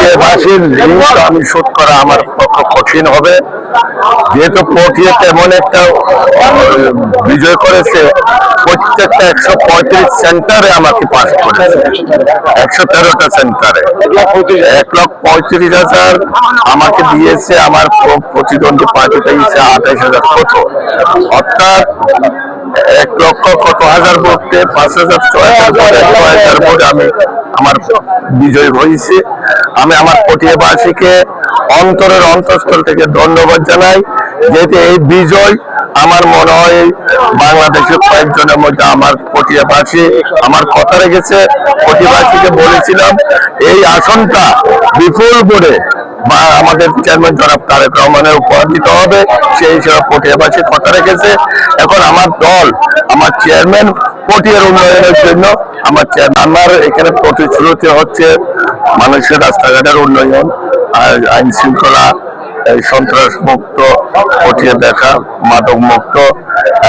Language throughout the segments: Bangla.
পটিয়াবাসীর ঋণ আমি শোধ করা আমার পক্ষে কঠিন হবে, যেহেতু পটিয়া তেমন একটা বিজয় করেছে, প্রত্যেকটা 135 সেন্টারে আমাকে পাস করেছে, 113টা সেন্টারে 1,35,000 আমাকে দিয়েছে। আমার প্রতিদ্বন্দ্বী পার্টি পেয়েছে 28,000 কত, অর্থাৎ 1,00,000 কত হাজার ভোটে 5,000 6,000 ভোটে আমি আমার বিজয় হয়েছে। আমি আমার পটিয়াবাসীকে অন্তরের অন্তঃস্থল থেকে ধন্যবাদ জানাই, যেহেতু এই বিজয় আমার মনে হয় বাংলাদেশের কয়েকজনের মধ্যে আমার পটিয়াবাসী আমার কথা রেখেছে। পটিয়াবাসীকে বলেছিলাম এই আসনটা বিপুল করে বা আমাদের চেয়ারম্যান জনাব তারেক রহমানের উপহার দিতে হবে, সেই হিসেবে পটিয়াবাসী কথা রেখেছে। এখন আমার দল, আমার চেয়ারম্যান পটিয়ার উন্নয়নের জন্য আমার এখানে প্রতিশ্রুতি হচ্ছে মানুষের রাস্তাঘাটের উন্নয়ন, আইন শৃঙ্খলা, সন্ত্রাস মুক্ত পটিয়া দেখা, মাদক মুক্ত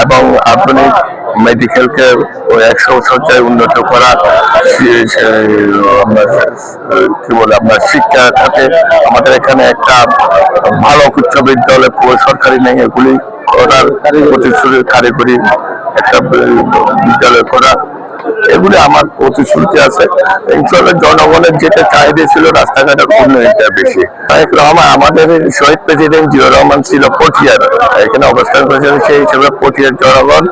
এবং আধুনিক মেডিকেলকে 100 শয্যায় উন্নত করা, কি বলে আপনার শিক্ষা খাতে আমাদের এখানে একটা ভালো উচ্চ বিদ্যালয় সরকারি নেই, এগুলি করার প্রতিশ্রুতি, কারিগরি একটা বিদ্যালয় করা, এগুলি আমার প্রতিশ্রুতি আছে। ইনশাআল্লাহ জনগণের যেটা চাহিদা ছিল রাস্তাঘাটের উন্নয়নটা বেশি। তারেক রহমান, আমাদের শহীদ প্রেসিডেন্ট জিয়াউর রহমান ছিল পটিয়ার, এখানে অবস্থান করেছেন, সেই হিসেবে পটিয়ার জনগণ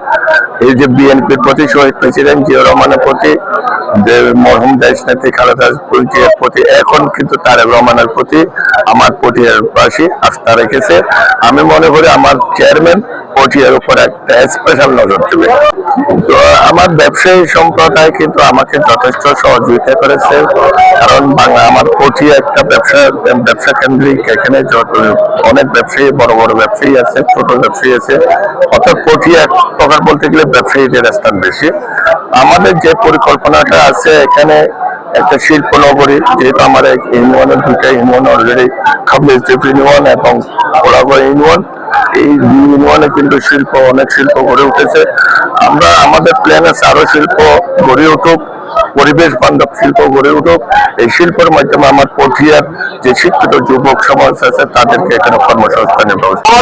এই যে বিএনপির প্রতি, শহীদ প্রেসিডেন্ট জিয়াউর রহমানের প্রতি, যে মরহুম দেশ নেত্রী খালেদা জিয়ার প্রতি, এখন কিন্তু তারেক রহমানের প্রতি আমার পটিয়ারবাসী আস্থা রেখেছে। আমি মনে করি আমার চেয়ারম্যান পটিয়ার উপর একটা স্পেশাল নজর দেবে। তো আমার ব্যবসায়ী সম্প্রদায় কিন্তু আমাকে যথেষ্ট সহযোগিতা করেছে, কারণ আমার পটিয়া একটা ব্যবসা কেন্দ্রিক, এখানে অনেক ব্যবসায়ী, বড় বড় ব্যবসায়ী আছে, ছোট ব্যবসায়ী আছে, অর্থাৎ পটিয়া এক প্রকার বলতে গেলে ব্যবসায়ীদের স্থান বেশি। আমাদের যে পরিকল্পনাটা আছে এখানে একটা শিল্প নগরী, যেহেতু আমার ইউনিয়নের 2টা ইউনিয়ন অলরেডি, খাবলিজদ্বীপ ইউনিয়ন এবং কোলাগড় ইউনিয়ন, এই ইউনিয়নে কিন্তু অনেক শিল্প গড়ে উঠেছে। আমাদের প্ল্যান আছে আরো শিল্প গড়ে উঠুক, পরিবেশ বান্ধব শিল্প গড়ে উঠুক। এই শিল্পের মাধ্যমে আমার পটিয়ার যে শিক্ষিত যুবক সমাজ আছে তাদেরকে এখানে কর্মসংস্থানের ব্যবস্থা